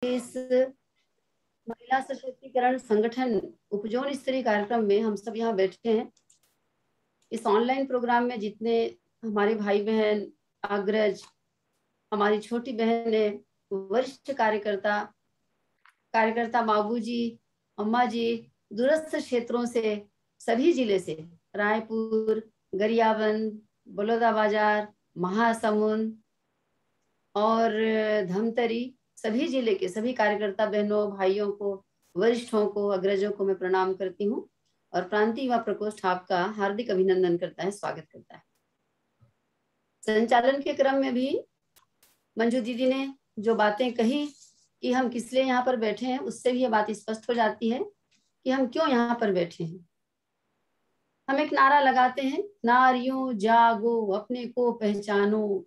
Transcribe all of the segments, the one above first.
इस महिला सशक्तिकरण संगठन उपजोन स्तरीय कार्यक्रम में हम सब यहाँ बैठे हैं। इस ऑनलाइन प्रोग्राम में जितने हमारे भाई बहन, अग्रज, हमारी छोटी बहनें, वरिष्ठ कार्यकर्ता बाबूजी, अम्मा जी, दूरस्थ क्षेत्रों से, सभी जिले से, रायपुर, गरियाबंद, बलौदाबाजार, महासमुंद और धमतरी, सभी जिले के सभी कार्यकर्ता बहनों, भाइयों को, वरिष्ठों को, अग्रजों को मैं प्रणाम करती हूँ और प्रांतीय युवा प्रकोष्ठ आपका हार्दिक अभिनंदन करता है, स्वागत करता है। संचालन के क्रम में भी मंजू दीदी ने जो बातें कही कि हम किस लिए यहाँ पर बैठे हैं, उससे भी ये बात स्पष्ट हो जाती है कि हम क्यों यहाँ पर बैठे हैं। हम एक नारा लगाते हैं, नारियों जागो अपने को पहचानो।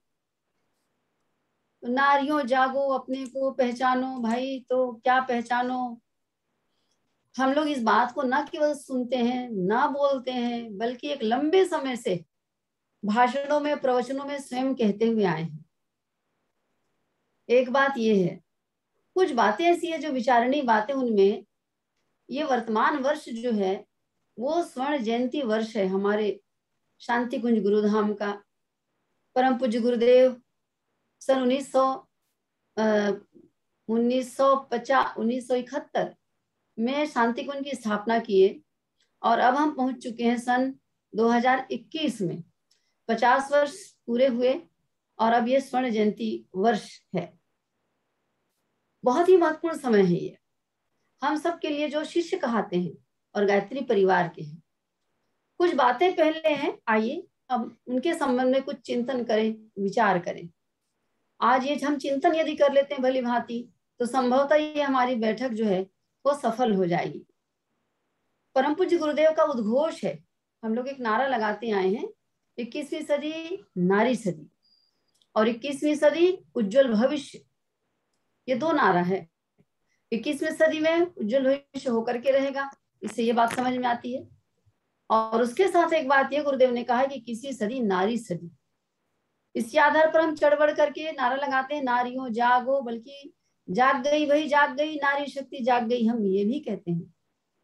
तो नारियों जागो अपने को पहचानो, भाई तो क्या पहचानो। हम लोग इस बात को न केवल सुनते हैं, ना बोलते हैं, बल्कि एक लंबे समय से भाषणों में, प्रवचनों में स्वयं कहते हुए आए हैं। एक बात ये है, कुछ बातें ऐसी है जो विचारणीय बातें, उनमें ये वर्तमान वर्ष जो है वो स्वर्ण जयंती वर्ष है हमारे शांति कुंज गुरुधाम का। परम पूज्य गुरुदेव सन 1971 में शांति कुंज की स्थापना किए और अब हम पहुंच चुके हैं सन 2021 में। 50 वर्ष पूरे हुए और अब ये स्वर्ण जयंती वर्ष है। बहुत ही महत्वपूर्ण समय है ये हम सब के लिए, जो शिष्य कहाते हैं और गायत्री परिवार के हैं। कुछ बातें पहले हैं, आइए अब उनके संबंध में कुछ चिंतन करें, विचार करें। आज ये हम चिंतन यदि कर लेते हैं भली भांति, तो संभवतः ये हमारी बैठक जो है वो सफल हो जाएगी। परम पूज्य गुरुदेव का उद्घोष है, हम लोग एक नारा लगाते आए हैं, 21वीं सदी नारी सदी और 21वीं सदी उज्जवल भविष्य। ये दो नारा है। 21वीं सदी में उज्जवल भविष्य होकर के रहेगा, इससे ये बात समझ में आती है। और उसके साथ एक बात ये गुरुदेव ने कहा है कि 21वीं सदी नारी सदी। इसके आधार पर हम चढ़ बढ़ करके नारा लगाते हैं, नारियों जागो, बल्कि जाग गई भाई जाग गई, नारी शक्ति जाग गई हम ये भी कहते हैं।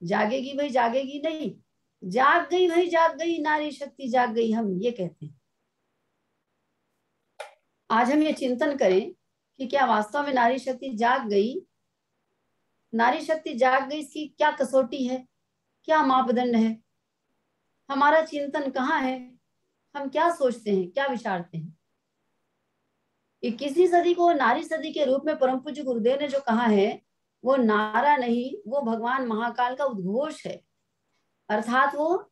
जागेगी भाई जागेगी नहीं, जाग गई भाई जाग गई, नारी शक्ति जाग गई हम ये कहते हैं। आज हम ये चिंतन करें कि क्या वास्तव में नारी शक्ति जाग गई? नारी शक्ति जाग गई, इसकी क्या कसौटी है, क्या मापदंड है, हमारा चिंतन कहाँ है, हम क्या सोचते हैं, क्या विचारते हैं। 21वीं सदी को नारी सदी के रूप में परम पूज्य गुरुदेव ने जो कहा है, वो नारा नहीं, वो भगवान महाकाल का उद्घोष है। अर्थात वो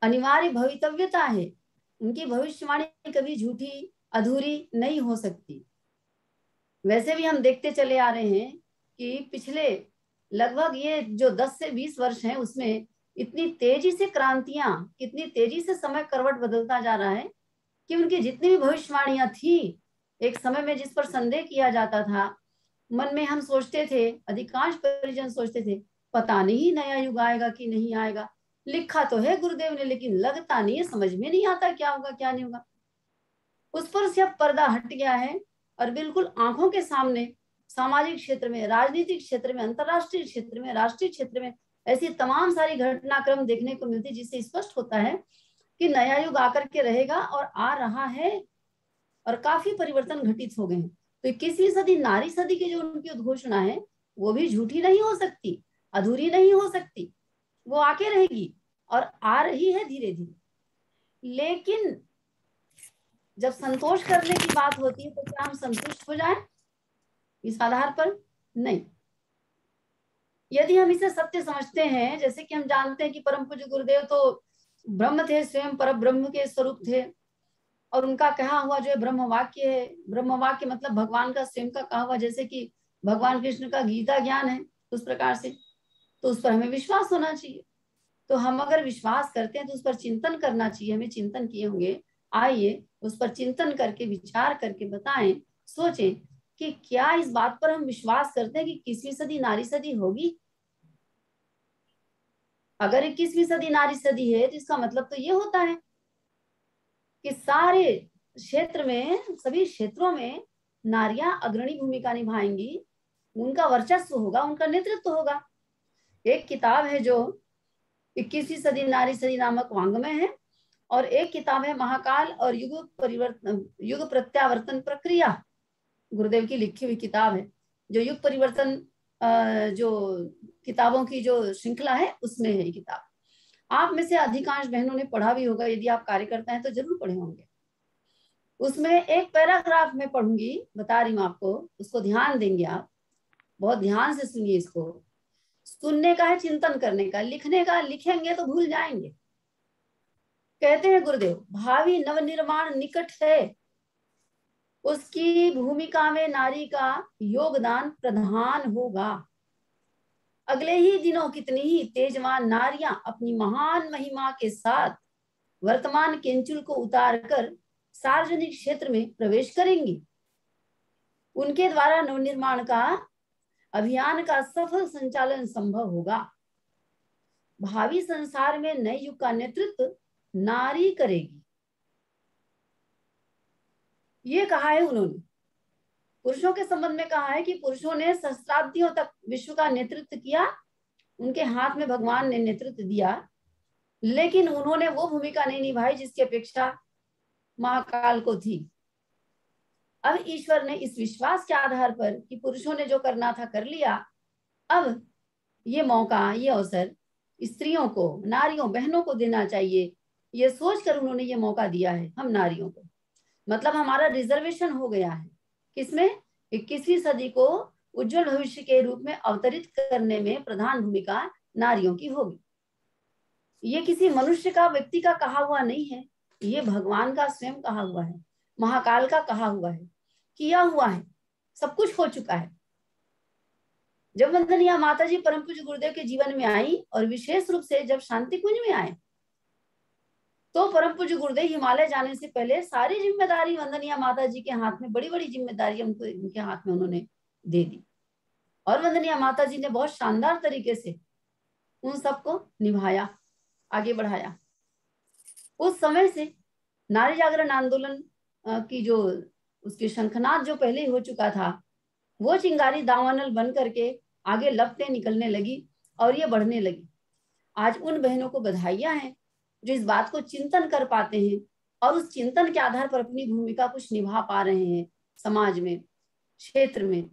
अनिवार्य भवितव्यता है। उनकी भविष्यवाणी कभी झूठी, अधूरी नहीं हो सकती। वैसे भी हम देखते चले आ रहे हैं कि पिछले लगभग ये जो 10 से 20 वर्ष हैं, उसमें इतनी तेजी से क्रांतियां, इतनी तेजी से समय करवट बदलता जा रहा है कि उनकी जितनी भी भविष्यवाणियां थी, एक समय में जिस पर संदेह किया जाता था, मन में हम सोचते थे, अधिकांश परिजन सोचते थे, पता नहीं नया युग आएगा कि नहीं आएगा। लिखा तो है गुरुदेव ने, लेकिन लगता नहीं है, समझ में नहीं आता क्या होगा क्या नहीं होगा। उस पर से अब पर्दा हट गया है और बिल्कुल आंखों के सामने सामाजिक क्षेत्र में, राजनीतिक क्षेत्र में, अंतरराष्ट्रीय क्षेत्र में, राष्ट्रीय क्षेत्र में ऐसी तमाम सारी घटनाक्रम देखने को मिलती, जिससे स्पष्ट होता है कि नया युग आकर के रहेगा और आ रहा है और काफी परिवर्तन घटित हो गए हैं। तो 21वीं सदी नारी सदी की जो उनकी उद्घोषणा है, वो भी झूठी नहीं हो सकती, अधूरी नहीं हो सकती, वो आके रहेगी और आ रही है धीरे धीरे। लेकिन जब संतोष करने की बात होती है, तो क्या हम संतुष्ट हो जाएं इस आधार पर? नहीं। यदि हम इसे सत्य समझते हैं, जैसे कि हम जानते हैं कि परम पूज्य गुरुदेव तो ब्रह्म थे, स्वयं पर ब्रह्म के स्वरूप थे, और उनका कहा हुआ जो ब्रह्म वाक्य है, ब्रह्म वाक्य मतलब भगवान का स्वयं का कहा हुआ, जैसे कि भगवान कृष्ण का गीता ज्ञान है उस प्रकार से, तो उस पर हमें विश्वास होना चाहिए। तो हम अगर विश्वास करते हैं तो उस पर चिंतन करना चाहिए, हमें चिंतन किए होंगे। आइए उस पर चिंतन करके, विचार करके बताएं, सोचें कि क्या इस बात पर हम विश्वास करते हैं कि 21वीं सदी नारी सदी होगी? अगर 21वीं सदी नारी सदी है, तो इसका मतलब तो ये होता है कि सारे क्षेत्र में, सभी क्षेत्रों में नारियां अग्रणी भूमिका निभाएंगी, उनका वर्चस्व होगा, उनका नेतृत्व होगा। एक किताब है जो 21वीं सदी नारी सदी नामक वाङ्मय है, और एक किताब है महाकाल और युग प्रत्यावर्तन प्रक्रिया, गुरुदेव की लिखी हुई किताब है, जो युग परिवर्तन जो किताबों की जो श्रृंखला है उसमें है ये किताब। आप में से अधिकांश बहनों ने पढ़ा भी होगा, यदि आप कार्यकर्ता हैं तो जरूर पढ़े होंगे। उसमें एक पैराग्राफ में पढ़ूंगी, बता रही हूँ आपको, उसको ध्यान देंगे आप, बहुत ध्यान से सुनिए। इसको सुनने का है, चिंतन करने का, लिखने का लिखेंगे तो भूल जाएंगे। कहते हैं गुरुदेव, भावी नवनिर्माण निकट है, उसकी भूमिका में नारी का योगदान प्रधान होगा। अगले ही दिनों कितनी ही तेजवान नारियां अपनी महान महिमा के साथ वर्तमान केंचुल को उतारकर सार्वजनिक क्षेत्र में प्रवेश करेंगी। उनके द्वारा नवनिर्माण का अभियान का सफल संचालन संभव होगा। भावी संसार में नए युग का नेतृत्व नारी करेगी। ये कहा है उन्होंने। पुरुषों के संबंध में कहा है कि पुरुषों ने सहस्त्राब्दियों तक विश्व का नेतृत्व किया, उनके हाथ में भगवान ने नेतृत्व दिया, लेकिन उन्होंने वो भूमिका नहीं निभाई जिसकी अपेक्षा महाकाल को थी। अब ईश्वर ने इस विश्वास के आधार पर कि पुरुषों ने जो करना था कर लिया, अब ये मौका, ये अवसर स्त्रियों को, नारियों, बहनों को देना चाहिए, ये सोचकर उन्होंने ये मौका दिया है हम नारियों को। मतलब हमारा रिजर्वेशन हो गया है किसमें? 21वीं सदी को उज्जवल भविष्य के रूप में अवतरित करने में प्रधान भूमिका नारियों की होगी। ये किसी मनुष्य का, व्यक्ति का कहा हुआ नहीं है, ये भगवान का स्वयं कहा हुआ है, महाकाल का कहा हुआ है, किया हुआ है, सब कुछ हो चुका है। जब वंदनीय माता जी परम पूज्य गुरुदेव के जीवन में आई और विशेष रूप से जब शांति कुंज में आए, तो परम पूज्य गुरुदेव हिमालय जाने से पहले सारी जिम्मेदारी वंदनीय माता जी के हाथ में, बड़ी बड़ी जिम्मेदारी उनको, उनके हाथ में उन्होंने दे दी, और वंदनीय माता जी ने बहुत शानदार तरीके से उन सबको निभाया, आगे बढ़ाया। उस समय से नारी जागरण आंदोलन की जो उसकी शंखनाद जो पहले ही हो चुका था, वो चिंगारी दावानल बन करके आगे लपटें निकलने लगी और ये बढ़ने लगी। आज उन बहनों को बधाइयां हैं जो इस बात को चिंतन कर पाते हैं और उस चिंतन के आधार पर अपनी भूमिका कुछ निभा पा रहे हैं समाज में, क्षेत्र में।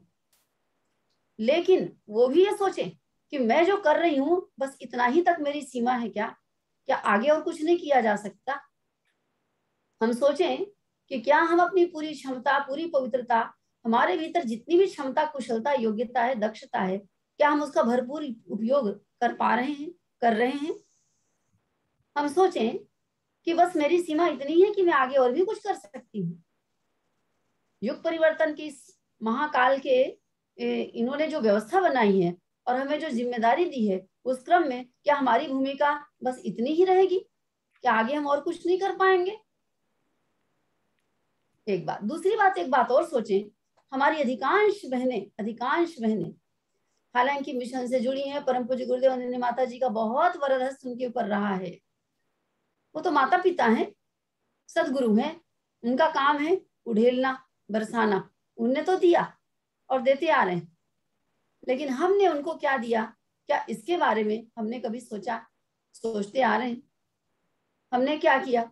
लेकिन वो भी ये सोचें कि मैं जो कर रही हूं बस इतना ही तक मेरी सीमा है क्या आगे और कुछ नहीं किया जा सकता? हम सोचें कि क्या हम अपनी पूरी क्षमता, पूरी पवित्रता, हमारे भीतर जितनी भी क्षमता, कुशलता, योग्यता है, दक्षता है, क्या हम उसका भरपूर उपयोग कर पा रहे हैं, कर रहे हैं? हम सोचें कि बस मेरी सीमा इतनी है कि मैं आगे और भी कुछ कर सकती हूँ। युग परिवर्तन की इस महाकाल के इन्होंने जो व्यवस्था बनाई है और हमें जो जिम्मेदारी दी है, उस क्रम में क्या हमारी भूमिका बस इतनी ही रहेगी? क्या आगे हम और कुछ नहीं कर पाएंगे? एक बात। दूसरी बात, एक बात और सोचें, हमारी अधिकांश बहनें हालांकि मिशन से जुड़ी हैं, परम पूज्य गुरुदेव वंदनीय माता जी का बहुत वरदहस्त उनके ऊपर रहा है। वो तो माता पिता हैं, सदगुरु हैं, उनका काम है उड़ेलना, बरसाना, उनने तो दिया और देते आ रहे हैं। लेकिन हमने उनको क्या दिया, क्या इसके बारे में हमने कभी सोचा? सोचते आ रहे हैं हमने क्या किया?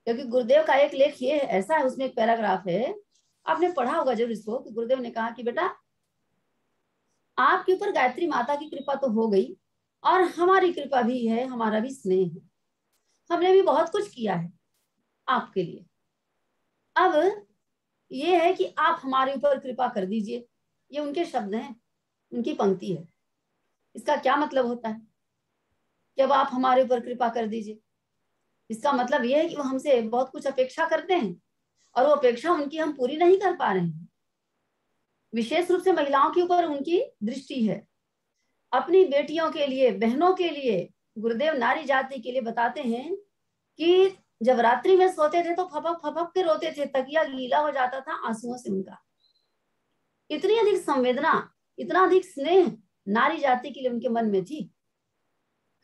क्योंकि गुरुदेव का एक लेख ये है, ऐसा है, उसमें एक पैराग्राफ है, आपने पढ़ा होगा जरूर इसको, कि गुरुदेव ने कहा कि बेटा आपके ऊपर गायत्री माता की कृपा तो हो गई और हमारी कृपा भी है, हमारा भी स्नेह है, हमने भी बहुत कुछ किया है आपके लिए। अब ये है कि आप हमारे ऊपर कृपा कर दीजिए। ये उनके शब्द हैं, उनकी पंक्ति है। इसका क्या मतलब होता है कि अब आप हमारे ऊपर कृपा कर दीजिए? इसका मतलब यह है कि वो हमसे बहुत कुछ अपेक्षा करते हैं और वो अपेक्षा उनकी हम पूरी नहीं कर पा रहे हैं। विशेष रूप से महिलाओं के ऊपर उनकी दृष्टि है। अपनी बेटियों के लिए, बहनों के लिए गुरुदेव नारी जाति के लिए बताते हैं कि जब रात्रि में सोते थे तो फपक फपक के रोते थे, तकिया गीला हो जाता था आंसुओं से उनका। इतनी अधिक संवेदना, इतना अधिक स्नेह नारी जाति के लिए उनके मन में थी।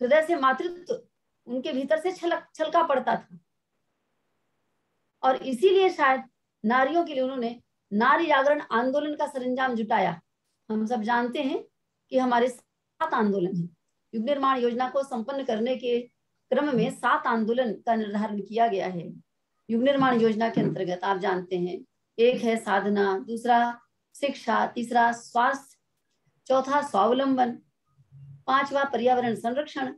हृदय से मातृत्व उनके भीतर से छलका पड़ता था और इसीलिए शायद नारियों के लिए उन्होंने नारी जागरण आंदोलन का सरंजाम जुटाया। हम सब जानते हैं कि हमारे 7 आंदोलन हैं। युग निर्माण योजना को संपन्न करने के क्रम में 7 आंदोलन का निर्धारण किया गया है। युग निर्माण योजना के अंतर्गत आप जानते हैं, एक है साधना, दूसरा शिक्षा, तीसरा स्वास्थ्य, चौथा स्वावलंबन, पांचवा पर्यावरण संरक्षण,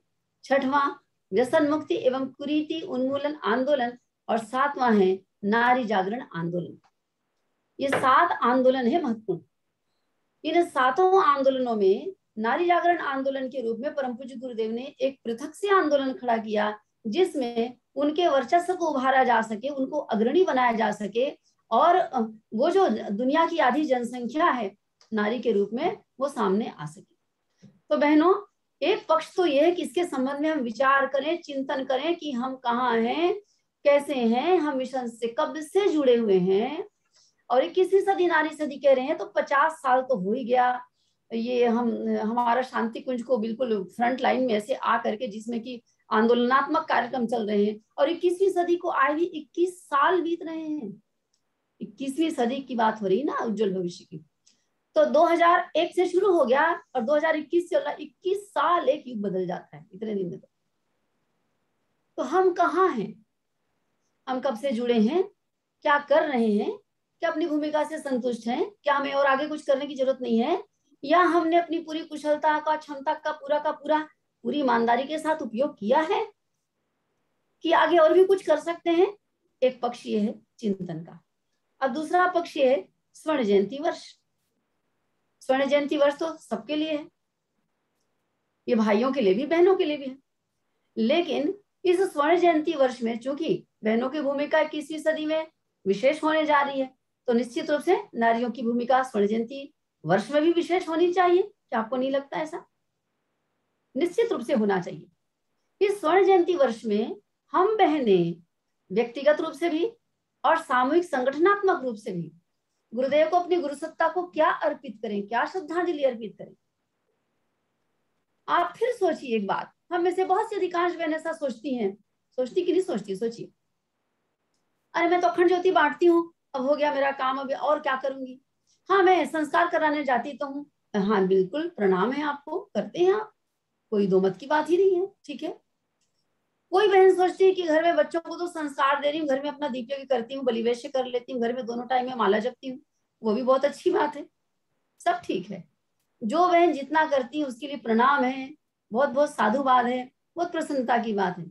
छठवां व्यसन मुक्ति एवं कुरीति उन्मूलन आंदोलन और सातवां है नारी जागरण आंदोलन। ये 7 आंदोलन है महत्वपूर्ण। इन 7 आंदोलनों में नारी जागरण आंदोलन के रूप में परम पूज्य गुरुदेव ने एक पृथक से आंदोलन खड़ा किया, जिसमें उनके वर्चस्व को उभारा जा सके, उनको अग्रणी बनाया जा सके, और वो जो दुनिया की आधी जनसंख्या है नारी के रूप में, वो सामने आ सके। तो बहनों, एक पक्ष तो यह है कि इसके संबंध में हम विचार करें, चिंतन करें कि हम कहाँ हैं, कैसे हैं, हम मिशन से कब से जुड़े हुए हैं। और 21वीं सदी नारी सदी कह रहे हैं तो 50 साल तो हो ही गया। ये हमारा शांति कुंज को बिल्कुल फ्रंट लाइन में ऐसे आ करके, जिसमें कि आंदोलनात्मक कार्यक्रम चल रहे हैं, और 21वीं सदी को आए भी 21 साल बीत रहे हैं। 21वीं सदी की बात हो रही ना, उज्जवल भविष्य की। तो 2001 से शुरू हो गया और 2021 चल रहा, 21 साल एक युग बदल जाता है इतने दिन में। तो हम कहाँ हैं, हम कब से जुड़े हैं, क्या कर रहे हैं, क्या अपनी भूमिका से संतुष्ट हैं, क्या हमें और आगे कुछ करने की जरूरत नहीं है, या हमने अपनी पूरी कुशलता का, क्षमता का पूरा पूरी ईमानदारी के साथ उपयोग किया है कि आगे और भी कुछ कर सकते हैं। एक पक्ष ये है चिंतन का। अब दूसरा पक्ष ये है स्वर्ण जयंती वर्ष। स्वर्ण जयंती वर्ष तो सबके लिए है, ये भाइयों के लिए भी, बहनों के लिए भी है। लेकिन इस स्वर्ण जयंती वर्ष में चूंकि बहनों की भूमिका 21वीं सदी में विशेष होने जा रही है, तो निश्चित रूप से नारियों की भूमिका स्वर्ण जयंती वर्ष में भी विशेष होनी चाहिए। क्या आपको नहीं लगता ऐसा? निश्चित रूप से होना चाहिए। इस स्वर्ण जयंती वर्ष में हम बहनें व्यक्तिगत रूप से भी और सामूहिक संगठनात्मक रूप से भी गुरुदेव को, अपनी गुरुसत्ता को क्या अर्पित करें, क्या श्रद्धांजलि अर्पित करें। आप फिर सोचिए एक बात, हम में से बहुत सी अधिकांश बहनें ऐसा सोचती हैं, सोचती कि नहीं सोचती, सोचिए, अरे मैं तो अखंड ज्योति बांटती हूँ, अब हो गया मेरा काम, अब और क्या करूंगी। हाँ, मैं संस्कार कराने जाती तो हूँ, हाँ बिल्कुल प्रणाम है आपको, करते हैं आप, कोई दो मत की बात ही नहीं है, ठीक है। कोई बहन सोचती है कि घर में बच्चों को तो संस्कार दे रही हूँ, घर में अपना दीप यज्ञ करती हूँ, बलिवेश्य कर लेती हूँ, घर में दोनों टाइम में माला जपती हूँ, वो भी बहुत अच्छी बात है, सब ठीक है। जो बहन जितना करती है उसके लिए प्रणाम है, बहुत बहुत साधुवाद है, बहुत प्रसन्नता की बात है।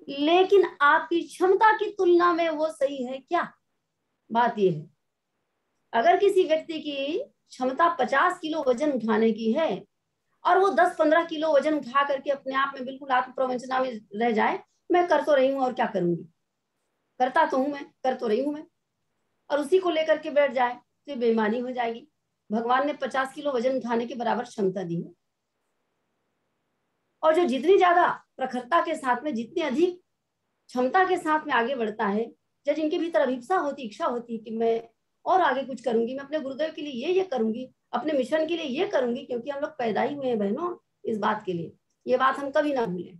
लेकिन आपकी क्षमता की तुलना में वो सही है क्या? बात ये है, अगर किसी व्यक्ति की क्षमता 50 किलो वजन उठाने की है और वो 10-15 किलो वजन उठा करके अपने आप में बिल्कुल आत्म प्रवंचना में रह जाए, मैं कर तो रही हूँ और क्या करूंगी, करता तो हूं मैं, कर तो रही हूं मैं, और उसी को लेकर के बैठ जाए तो ये बेईमानी हो जाएगी। भगवान ने 50 किलो वजन उठाने के बराबर क्षमता दी है, और जो जितनी ज्यादा प्रखरता के साथ में, जितनी अधिक क्षमता के साथ में आगे बढ़ता है, जब जिनके भीतर अभिप्सा होती, इच्छा होती कि मैं और आगे कुछ करूंगी, मैं अपने गुरुदेव के लिए ये करूंगी, अपने मिशन के लिए ये करूंगी, क्योंकि हम लोग पैदा ही हुए हैं बहनों इस बात के लिए, ये बात हम कभी ना भूलें।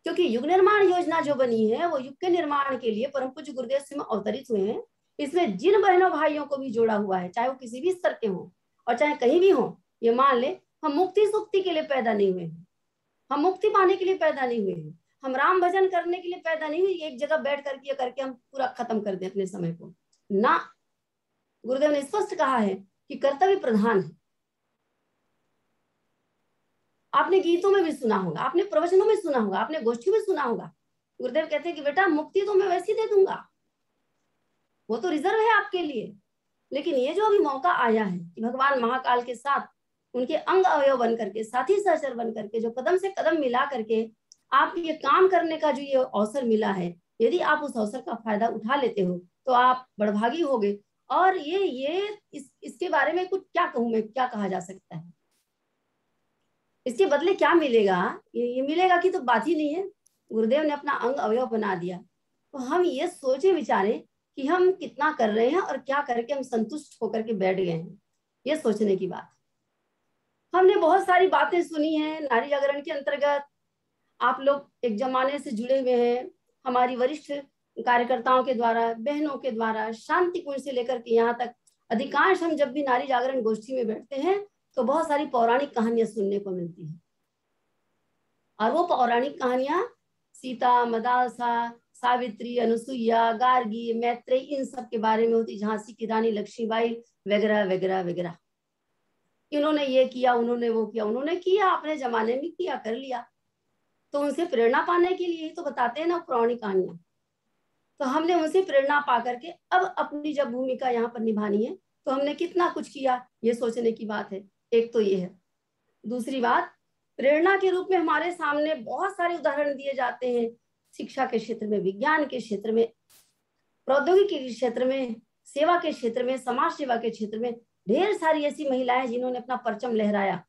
क्योंकि युग निर्माण योजना जो बनी है वो युग के निर्माण के लिए परम पूज्य गुरुदेव से अवतरित हुए हैं। इसमें जिन बहनों भाइयों को भी जोड़ा हुआ है, चाहे वो किसी भी स्तर के हों और चाहे कहीं भी हों, ये मान ले हम मुक्ति सुक्ति के लिए पैदा नहीं हुए हैं, हम मुक्ति पाने के लिए पैदा नहीं हुए हैं, हम राम भजन करने के लिए पैदा नहीं हुए, एक जगह बैठ करके करके हम पूरा खत्म कर दें अपने समय को ना। गुरुदेव ने स्पष्ट कहा है कि कर्तव्य प्रधान है। आपने गीतों में भी सुना होगा, आपने प्रवचनों में सुना होगा, आपने गोष्ठियों में सुना होगा, गुरुदेव कहते हैं कि बेटा मुक्ति तो मैं वैसे ही दे दूंगा, वो तो रिजर्व है आपके लिए। लेकिन ये जो अभी मौका आया है कि भगवान महाकाल के साथ उनके अंग अवयव बन करके, साथी सहचर बन करके, जो कदम से कदम मिला करके आप ये काम करने का जो ये अवसर मिला है, यदि आप उस अवसर का फायदा उठा लेते हो तो आप बड़भागी होगे। और इसके बारे में कुछ क्या कहूं मैं, क्या कहा जा सकता है, इसके बदले क्या मिलेगा, ये मिलेगा कि तो बात ही नहीं है। गुरुदेव ने अपना अंग अवयव बना दिया, तो हम ये सोचे विचारे कि हम कितना कर रहे हैं और क्या करके हम संतुष्ट होकर के बैठ गए हैं, ये सोचने की बात। हमने बहुत सारी बातें सुनी हैं नारी जागरण के अंतर्गत, आप लोग एक जमाने से जुड़े हुए हैं, हमारी वरिष्ठ कार्यकर्ताओं के द्वारा, बहनों के द्वारा, शांति कुंज से लेकर के यहाँ तक अधिकांश हम जब भी नारी जागरण गोष्ठी में बैठते हैं तो बहुत सारी पौराणिक कहानियां सुनने को मिलती है। और वो पौराणिक कहानियां सीता, मदालसा, सावित्री, अनुसुईया, गार्गी, मैत्रेयी, इन सब के बारे में होती, झांसी की रानी लक्ष्मीबाई वगैरह वगैरह वगैरह। इन्होंने ये किया, उन्होंने वो किया, उन्होंने किया, अपने जमाने में किया, कर लिया। तो उनसे प्रेरणा पाने के लिए ही तो बताते हैं ना पौराणिक कहानियां। तो हमने उनसे प्रेरणा पा करके अब अपनी जब भूमिका यहाँ पर निभानी है तो हमने कितना कुछ किया, ये सोचने की बात है। एक तो ये है। दूसरी बात, प्रेरणा के रूप में हमारे सामने बहुत सारे उदाहरण दिए जाते हैं, शिक्षा के क्षेत्र में, विज्ञान के क्षेत्र में, प्रौद्योगिकी के क्षेत्र में, सेवा के क्षेत्र में, समाज सेवा के क्षेत्र में ढेर सारी ऐसी महिलाएं जिन्होंने अपना परचम लहराया।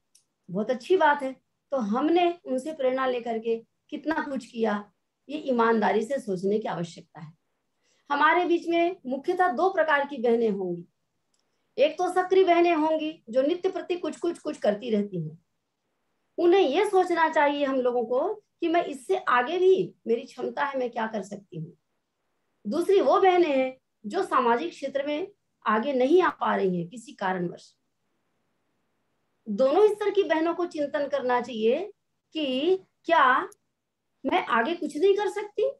बहुत अच्छी बात है। तो हमने उनसे प्रेरणा लेकर के कितना कुछ किया, ये ईमानदारी से सोचने की आवश्यकता है। हमारे बीच में मुख्यतः दो प्रकार की बहनें होंगी। एक तो सक्रिय बहनें होंगी जो नित्य प्रति कुछ कुछ कुछ करती रहती हैं। उन्हें यह सोचना चाहिए हम लोगों को कि मैं इससे आगे भी मेरी क्षमता है, मैं क्या कर सकती हूँ। दूसरी वो बहनें हैं जो सामाजिक क्षेत्र में आगे नहीं आ पा रही हैं किसी कारणवश। दोनों स्तर की बहनों को चिंतन करना चाहिए कि क्या मैं आगे कुछ नहीं कर सकती।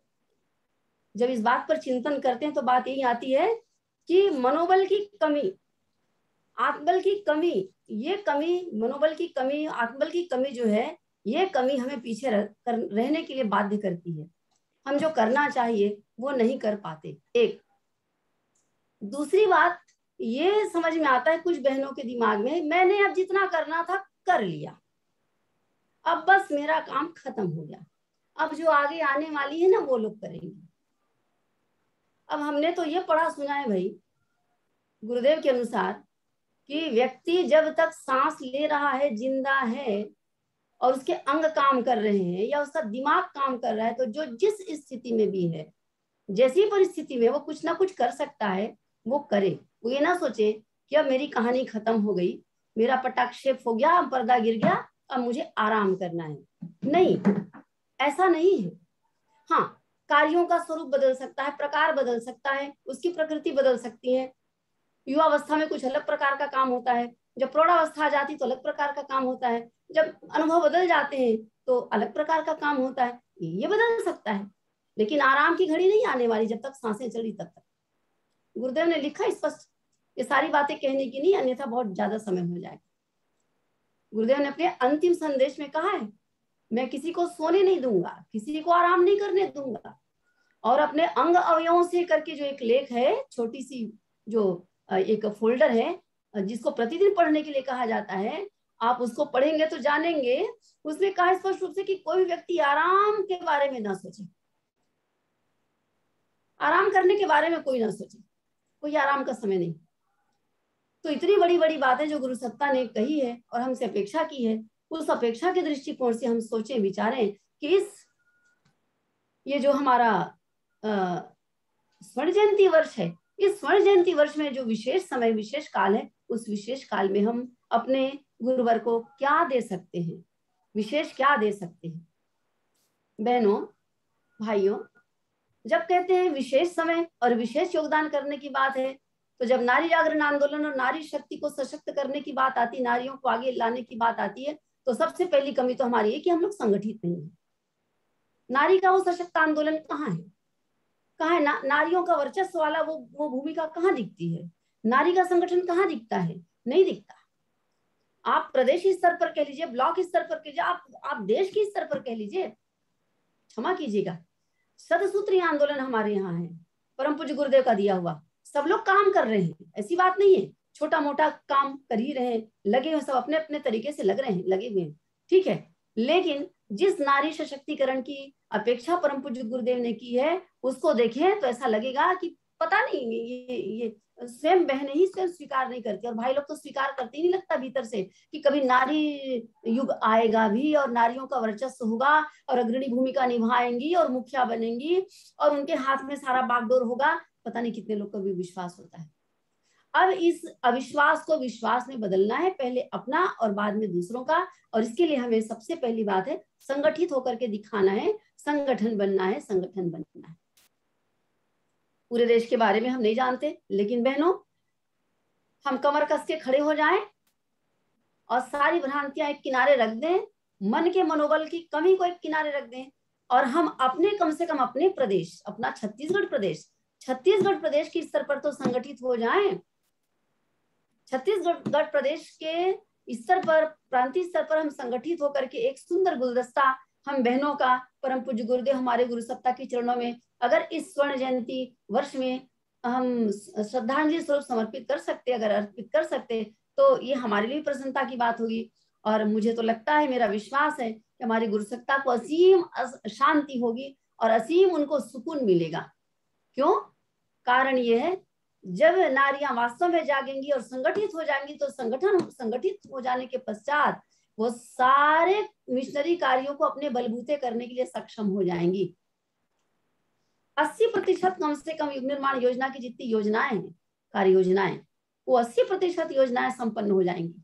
जब इस बात पर चिंतन करते हैं तो बात यही आती है कि मनोबल की कमी, आत्मबल की कमी, ये कमी, मनोबल की कमी, आत्मबल की कमी जो है, ये कमी हमें पीछे रहने के लिए बाध्य करती है। हम जो करना चाहिए वो नहीं कर पाते। एक दूसरी बात, ये समझ में आता है कुछ बहनों के दिमाग में, मैंने अब जितना करना था कर लिया, अब बस मेरा काम खत्म हो गया, अब जो आगे आने वाली है ना वो लोग करेंगे। अब हमने तो ये पढ़ा सुना है भाई गुरुदेव के अनुसार कि व्यक्ति जब तक सांस ले रहा है, जिंदा है और उसके अंग काम कर रहे हैं या उसका दिमाग काम कर रहा है, तो जो जिस स्थिति में भी है, जैसी परिस्थिति में वो कुछ ना कुछ कर सकता है, वो करे। वो ये ना सोचे कि अब मेरी कहानी खत्म हो गई, मेरा पटाक्षेप हो गया, पर्दा गिर गया, अब मुझे आराम करना है। नहीं, ऐसा नहीं है। हाँ, कार्यों का स्वरूप बदल सकता है, प्रकार बदल सकता है, उसकी प्रकृति बदल सकती है। युवावस्था में कुछ अलग प्रकार का काम होता है, जब प्रौढ़ावस्था आ जाती तो अलग प्रकार का काम होता है, जब अनुभव बदल जाते हैं तो अलग प्रकार का काम होता है। ये बदल सकता है, लेकिन आराम की घड़ी नहीं आने वाली जब तक सांसें चली तब तक। गुरुदेव ने लिखा स्पष्ट, ये सारी बातें कहने की नहीं, अन्यथा बहुत ज्यादा समय हो जाएगा। गुरुदेव ने अपने अंतिम संदेश में कहा है, मैं किसी को सोने नहीं दूंगा, किसी को आराम नहीं करने दूंगा। और अपने अंग अवयवों से करके जो एक लेख है, छोटी सी जो एक फोल्डर है जिसको प्रतिदिन पढ़ने के लिए कहा जाता है, आप उसको पढ़ेंगे तो जानेंगे। उसमें कहा स्पष्ट रूप से कि कोई व्यक्ति आराम के बारे में ना सोचे, आराम करने के बारे में कोई ना सोचे, कोई आराम का समय नहीं। तो इतनी बड़ी बड़ी बातें जो गुरु सत्ता ने कही है और हमसे अपेक्षा की है, उस अपेक्षा के दृष्टिकोण से हम सोचें, विचारें कि ये जो हमारा स्वर्ण जयंती वर्ष है, इस स्वर्ण जयंती वर्ष में जो विशेष समय, विशेष काल है, उस विशेष काल में हम अपने गुरुवर को क्या दे सकते हैं, विशेष क्या दे सकते हैं। बहनों, भाइयों, जब कहते हैं विशेष समय और विशेष योगदान करने की बात है, तो जब नारी जागरण आंदोलन और नारी शक्ति को सशक्त करने की बात आती, नारियों को आगे लाने की बात आती है, तो सबसे पहली कमी तो हमारी है कि हम लोग संगठित नहीं है। नारी का वो सशक्त आंदोलन कहाँ है, कहाँ है नारियों का वर्चस्व वाला वो भूमिका कहाँ दिखती है, नारी का संगठन कहाँ दिखता है? नहीं दिखता। आप प्रदेश स्तर पर कह लीजिए, ब्लॉक स्तर पर कह लीजिए, आप देश के स्तर पर कह लीजिए, क्षमा कीजिएगा, शतसूत्री आंदोलन हमारे यहाँ है, परम पूज्य गुरुदेव का दिया हुआ, सब लोग काम कर रहे हैं, ऐसी बात नहीं है, छोटा मोटा काम कर ही रहे हैं, लगे हुए सब अपने अपने तरीके से लग रहे हैं, लगे हुए हैं, ठीक है। लेकिन जिस नारी सशक्तिकरण की अपेक्षा परम पूज्य गुरुदेव ने की है, उसको देखें तो ऐसा लगेगा कि पता नहीं ये स्वयं बहनें ही स्वयं स्वीकार नहीं करती, और भाई लोग तो स्वीकार करते ही नहीं लगता भीतर से कि कभी नारी युग आएगा भी और नारियों का वर्चस्व होगा और अग्रणी भूमिका निभाएंगी और मुखिया बनेंगी और उनके हाथ में सारा बागडोर होगा। पता नहीं कितने लोग को भी विश्वास होता है। अब इस अविश्वास को विश्वास में बदलना है, पहले अपना और बाद में दूसरों का। और इसके लिए हमें सबसे पहली बात है संगठित होकर के दिखाना है, संगठन बनना है, संगठन बनना है। पूरे देश के बारे में हम नहीं जानते, लेकिन बहनों, हम कमर कस के खड़े हो जाएं और सारी भ्रांतियां एक किनारे रख दें, मन के मनोबल की कमी को एक किनारे रख दें, और हम अपने कम से कम अपने प्रदेश, अपना छत्तीसगढ़ प्रदेश के स्तर पर तो संगठित हो जाएं। छत्तीसगढ़ प्रदेश के स्तर पर, प्रांतीय स्तर पर हम संगठित होकर के एक सुंदर गुलदस्ता हम बहनों का परम पूज्य गुरुदेव हमारे गुरु सत्ता के चरणों में अगर इस स्वर्ण जयंती वर्ष में हम श्रद्धांजलि स्वरूप समर्पित कर सकते, अगर अर्पित कर सकते, तो ये हमारे लिए प्रसन्नता की बात होगी। और मुझे तो लगता है, मेरा विश्वास है कि हमारी गुरु सत्ता को असीम शांति होगी और असीम उनको सुकून मिलेगा। क्यों? कारण ये है, जब नारियां वास्तव में जागेंगी और संगठित हो जाएंगी, तो संगठित हो जाने के पश्चात वो सारे मिशनरी कार्यों को अपने बलबूते करने के लिए सक्षम हो जाएंगी। 80% कम से कम युग निर्माण योजना की जितनी योजनाएं हैं, कार्य योजनाएं, वो 80% योजनाएं संपन्न हो जाएंगी,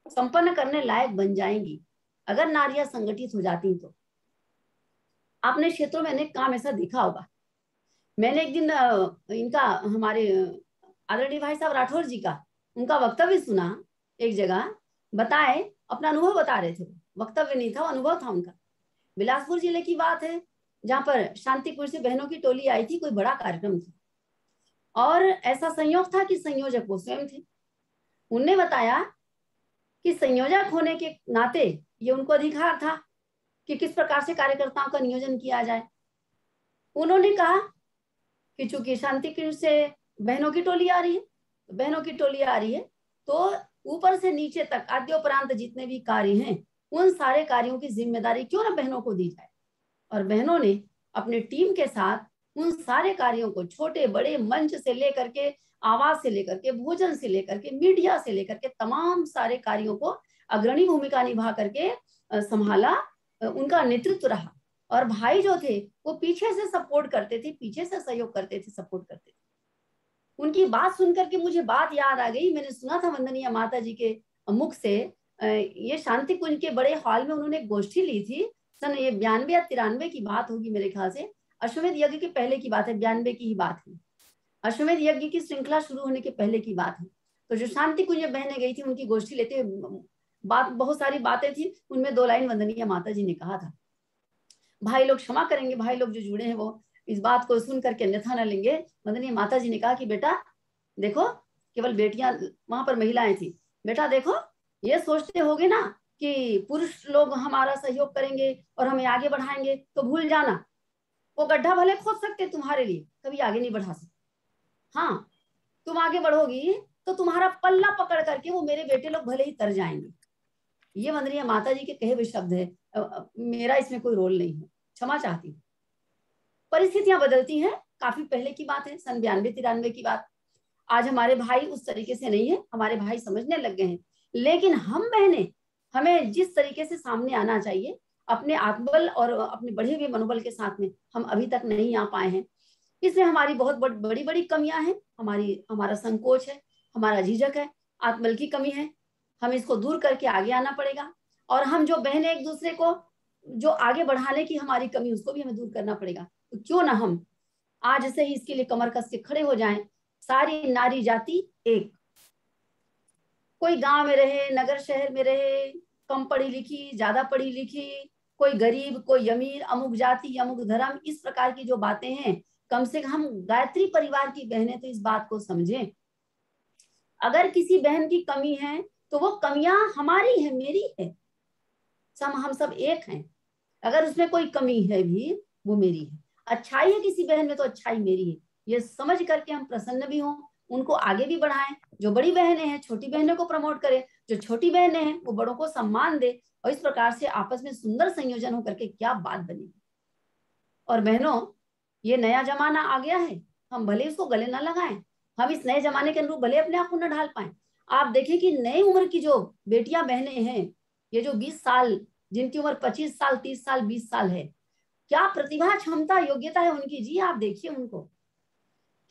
संपन्न करने लायक बन जाएंगी, अगर नारियां संगठित हो जाती तो। आपने क्षेत्रों में अनेक काम ऐसा देखा होगा। मैंने एक दिन इनका, हमारे आदरणीय भाई साहब राठौर जी का, उनका वक्तव्य सुना एक जगह, बताए, अपना अनुभव बता रहे थे, वक्तव्य नहीं था, अनुभव था उनका। बिलासपुर जिले की बात है, जहां पर शांतिपुर से बहनों की टोली आई थी, कोई बड़ा कार्यक्रम था, और ऐसा संयोग था कि संयोजक वो स्वयं थे। उनने बताया कि संयोजक होने के नाते ये उनको अधिकार था कि किस प्रकार से कार्यकर्ताओं का नियोजन किया जाए। उन्होंने कहा कि चूंकि शांतिपुर से बहनों की टोली आ रही है, तो ऊपर से नीचे तक आद्योपरांत जितने भी कार्य हैं, उन सारे कार्यों की जिम्मेदारी क्यों ना बहनों को दी जाए। और बहनों ने अपने टीम के साथ उन सारे कार्यों को, छोटे बड़े मंच से लेकर के, आवाज से लेकर के, भोजन से लेकर के, मीडिया से लेकर के, तमाम सारे कार्यों को अग्रणी भूमिका निभा करके संभाला, उनका नेतृत्व रहा। और भाई जो थे वो पीछे से सपोर्ट करते थे, पीछे से सहयोग करते थे, सपोर्ट करते थे। उनकी बात सुनकर के मुझे बात याद आ गई। मैंने सुना था वंदनीय माता जी के मुख से, ये शांति कुंज के बड़े हॉल में उन्होंने गोष्ठी ली थी, सन ये 92 या 93 की बात होगी मेरे ख्याल से, अश्वमेध यज्ञ के पहले की बात है, 92 की ही बात है, अश्वमेध यज्ञ की श्रृंखला शुरू होने के पहले की बात है। तो जो शांति कुंज बहने गई थी, उनकी गोष्ठी लेते बात, बहुत सारी बातें थी, उनमें 2 लाइन वंदनीय माता जी ने कहा था। भाई लोग क्षमा करेंगे, भाई लोग जो जुड़े हैं वो इस बात को सुन करके अन्यथा न लेंगे। वंदनीय माता जी ने कहा कि बेटा देखो, केवल बेटियां वहां पर महिलाएं थी, बेटा देखो, ये सोचते होगे ना कि पुरुष लोग हमारा सहयोग करेंगे और हमें आगे बढ़ाएंगे, तो भूल जाना, वो गड्ढा भले खोद सकते तुम्हारे लिए, कभी आगे नहीं बढ़ा सकते। हाँ, तुम आगे बढ़ोगी तो तुम्हारा पल्ला पकड़ करके वो मेरे बेटे लोग भले ही तर जाएंगे। ये वंदनीय माता जी के कहे हुए शब्द है, मेरा इसमें कोई रोल नहीं है, क्षमा चाहती हूँ। परिस्थितियां बदलती हैं, काफी पहले की बात है, सन 92-93 की बात। आज हमारे भाई उस तरीके से नहीं है, हमारे भाई समझने लग गए हैं, लेकिन हम बहने, हमें जिस तरीके से सामने आना चाहिए अपने आत्मबल और अपने बढ़े हुए मनोबल के साथ में, हम अभी तक नहीं आ पाए हैं। इसमें हमारी बहुत बड़ी बड़ी कमियां हैं, हमारा संकोच है, हमारा झिझक है, आत्मबल की कमी है, हमें इसको दूर करके आगे आना पड़ेगा। और हम जो बहने एक दूसरे को जो आगे बढ़ाने की हमारी कमी, उसको भी हमें दूर करना पड़ेगा। तो क्यों ना हम आज से ही इसके लिए कमर कस के खड़े हो जाएं, सारी नारी जाति एक, कोई गांव में रहे, नगर शहर में रहे, कम पढ़ी लिखी, ज्यादा पढ़ी लिखी, कोई गरीब, कोई अमीर, अमुक जाति, अमुक धर्म, इस प्रकार की जो बातें हैं, कम से कम हम गायत्री परिवार की बहनें तो इस बात को समझें। अगर किसी बहन की कमी है तो वो कमियां हमारी है, मेरी है, हम सब एक हैं। अगर उसमें कोई कमी है भी, वो मेरी है। अच्छाई है किसी बहन में तो अच्छाई मेरी है, ये समझ करके हम प्रसन्न भी हों, उनको आगे भी बढ़ाएं। जो बड़ी बहनें हैं, छोटी बहनों को प्रमोट करें, जो छोटी बहनें हैं वो बड़ों को सम्मान दे, और इस प्रकार से आपस में सुंदर संयोजन होकर के क्या बात बनेगी। और बहनों, ये नया जमाना आ गया है, हम भले इसको गले ना लगाएं, हम इस नए जमाने के अनुरूप भले अपने आप को न ढाल पाए। आप देखें कि नई उम्र की जो बेटियां बहनें हैं, ये जो 20 साल, जिनकी उम्र 25 साल, 30 साल, 20 साल है, क्या प्रतिभा, क्षमता, योग्यता है उनकी। जी आप देखिए उनको,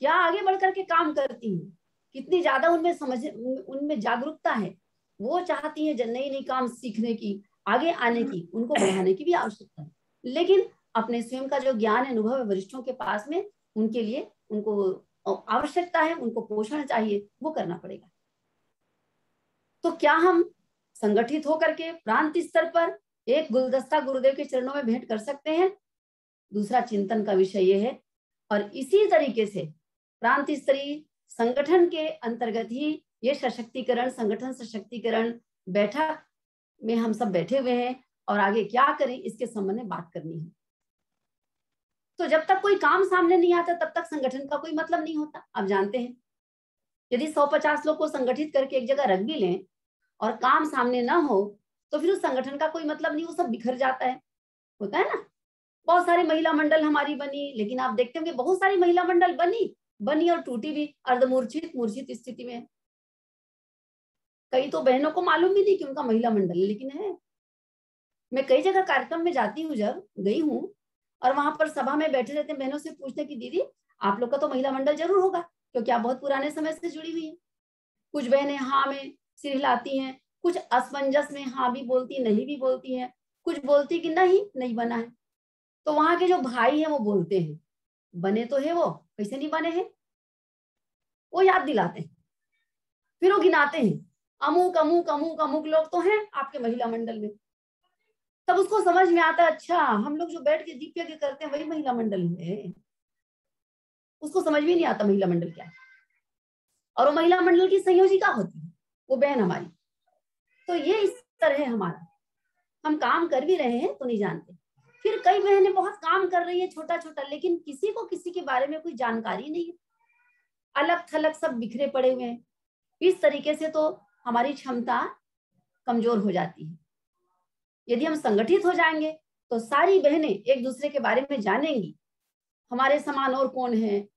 क्या आगे बढ़ करके काम करती हैं, कितनी ज्यादा उनमें समझ, उनमें जागरूकता है। वो चाहती है नई नई काम सीखने की, आगे आने की, उनको बढ़ाने की भी आवश्यकता है। लेकिन अपने स्वयं का जो ज्ञान अनुभव है वरिष्ठों के पास में, उनके लिए उनको आवश्यकता है, उनको पोषण चाहिए, वो करना पड़ेगा। तो क्या हम संगठित होकर के प्रांत स्तर पर एक गुलदस्ता गुरुदेव के चरणों में भेंट कर सकते हैं। दूसरा चिंतन का विषय ये है, और इसी तरीके से प्रांत स्तरीय संगठन के अंतर्गत ही ये सशक्तिकरण, संगठन सशक्तिकरण बैठक में हम सब बैठे हुए हैं और आगे क्या करें इसके संबंध में बात करनी है। तो जब तक कोई काम सामने नहीं आता तब तक संगठन का कोई मतलब नहीं होता। आप जानते हैं, यदि 150 लोग को संगठित करके एक जगह रख भी लें और काम सामने ना हो तो फिर उस संगठन का कोई मतलब नहीं, वो सब बिखर जाता है। होता है ना, बहुत सारी महिला मंडल हमारी बनी, लेकिन आप देखते होंगे बहुत सारी महिला मंडल बनी और टूटी भी, अर्धमूर्छित मूर्छित स्थिति में। कई तो बहनों को मालूम भी नहीं कि उनका महिला मंडल है, लेकिन है। मैं कई जगह कार्यक्रम में जाती हूँ, जब गई हूँ और वहां पर सभा में बैठे रहते बहनों से पूछते कि दीदी आप लोग का तो महिला मंडल जरूर होगा, क्योंकि आप बहुत पुराने समय से जुड़ी हुई है। कुछ बहनें हाँ में सिर हिलाती हैं, कुछ असमंजस में हाँ भी बोलती नहीं भी बोलती हैं, कुछ बोलती कि नहीं बना है। तो वहां के जो भाई हैं वो बोलते हैं बने तो है, वो कैसे नहीं बने हैं, वो याद दिलाते हैं, फिर वो गिनाते हैं अमुक अमुक अमुक अमुक लोग तो हैं आपके महिला मंडल में। तब उसको समझ में आता है, अच्छा हम लोग जो बैठ के दीप यज्ञ करते हैं वही महिला मंडल है। उसको समझ भी नहीं आता महिला मंडल क्या है, और वो महिला मंडल की संयोजिका होती है वो बहन हमारी। तो ये इस तरह है हमारा, हम काम कर भी रहे हैं तो नहीं जानते। फिर कई बहनें बहुत काम कर रही है छोटा छोटा, लेकिन किसी को किसी के बारे में कोई जानकारी नहीं है, अलग थलग सब बिखरे पड़े हुए हैं। इस तरीके से तो हमारी क्षमता कमजोर हो जाती है। यदि हम संगठित हो जाएंगे तो सारी बहनें एक दूसरे के बारे में जानेंगी, हमारे समान और कौन है।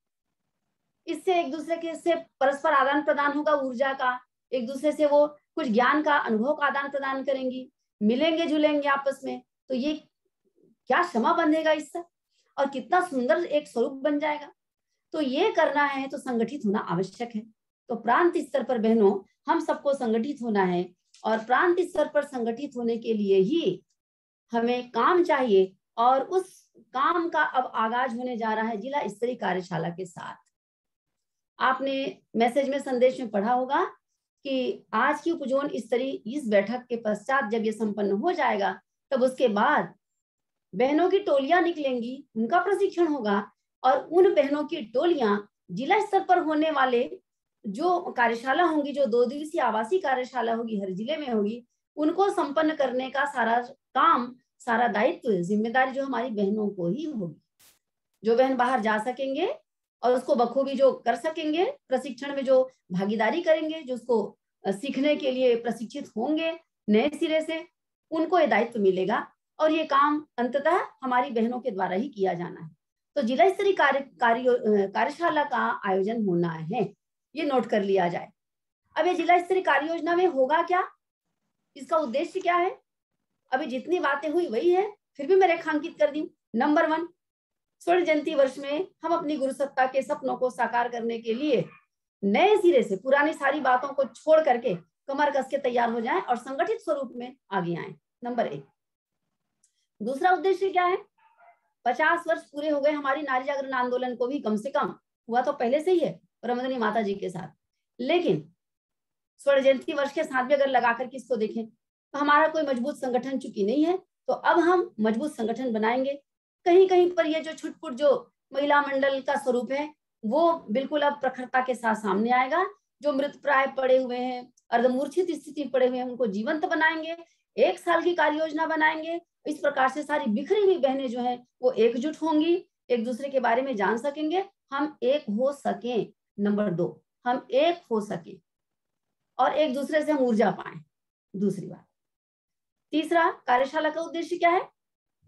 इससे एक दूसरे के से परस्पर आदान प्रदान होगा ऊर्जा का, एक दूसरे से वो कुछ ज्ञान का, अनुभव का आदान प्रदान करेंगी, मिलेंगे जुलेंगे आपस में। तो ये क्या क्षमा बंधेगा इससे, और कितना सुंदर एक स्वरूप बन जाएगा। तो ये करना है तो संगठित होना आवश्यक है। तो प्रांत स्तर पर बहनों हम सबको संगठित होना है, और प्रांत स्तर पर संगठित होने के लिए ही हमें काम चाहिए, और उस काम का अब आगाज होने जा रहा है जिला स्तरीय कार्यशाला के साथ। आपने मैसेज में, संदेश में पढ़ा होगा कि आज की उपजोन स्तरीय इस बैठक के पश्चात जब ये संपन्न हो जाएगा तब उसके बाद बहनों की टोलियां निकलेंगी, उनका प्रशिक्षण होगा, और उन बहनों की टोलियां जिला स्तर पर होने वाले जो कार्यशाला होंगी, जो 2 दिवसीय आवासीय कार्यशाला होगी, हर जिले में होगी, उनको संपन्न करने का सारा काम, सारा दायित्व, जिम्मेदारी जो हमारी बहनों को ही होगी। जो बहन बाहर जा सकेंगे और उसको बखूबी जो कर सकेंगे, प्रशिक्षण में जो भागीदारी करेंगे, जो उसको सीखने के लिए प्रशिक्षित होंगे नए सिरे से, उनको ये दायित्व मिलेगा, और ये काम अंततः हमारी बहनों के द्वारा ही किया जाना है। तो जिला स्तरीय कार्यशाला का आयोजन होना है, ये नोट कर लिया जाए। अब ये जिला स्तरीय कार्य योजना में होगा क्या, इसका उद्देश्य क्या है, अभी जितनी बातें हुई वही है, फिर भी मैं रेखांकित कर दी। नंबर 1, स्वर्ण जयंती वर्ष में हम अपनी गुरु सत्ता के सपनों को साकार करने के लिए नए सिरे से पुरानी सारी बातों को छोड़ करके कमर कस के तैयार हो जाएं और संगठित स्वरूप में आगे आए। नंबर 1। दूसरा उद्देश्य क्या है, 50 वर्ष पूरे हो गए हमारी नारी जागरण आंदोलन को भी, कम से कम हुआ तो पहले से ही है प्रमदनी माता जी के साथ, लेकिन स्वर्ण जयंती वर्ष के साथ भी अगर लगाकर के इसको देखें तो हमारा कोई मजबूत संगठन चूंकि नहीं है, तो अब हम मजबूत संगठन बनाएंगे। कहीं कहीं पर ये जो छुटपुट जो महिला मंडल का स्वरूप है वो बिल्कुल अब प्रखरता के साथ सामने आएगा। जो मृत प्राय पड़े हुए हैं, अर्धमूर्छित स्थिति पड़े हुए हैं, उनको जीवंत बनाएंगे, 1 साल की कार्य योजना बनाएंगे। इस प्रकार से सारी बिखरी हुई बहनें जो हैं वो एकजुट होंगी, एक दूसरे के बारे में जान सकेंगे, हम एक हो सके। नंबर 2, हम एक हो सके और एक दूसरे से हम ऊर्जा पाएं। दूसरी बात। तीसरा, कार्यशाला का उद्देश्य क्या है,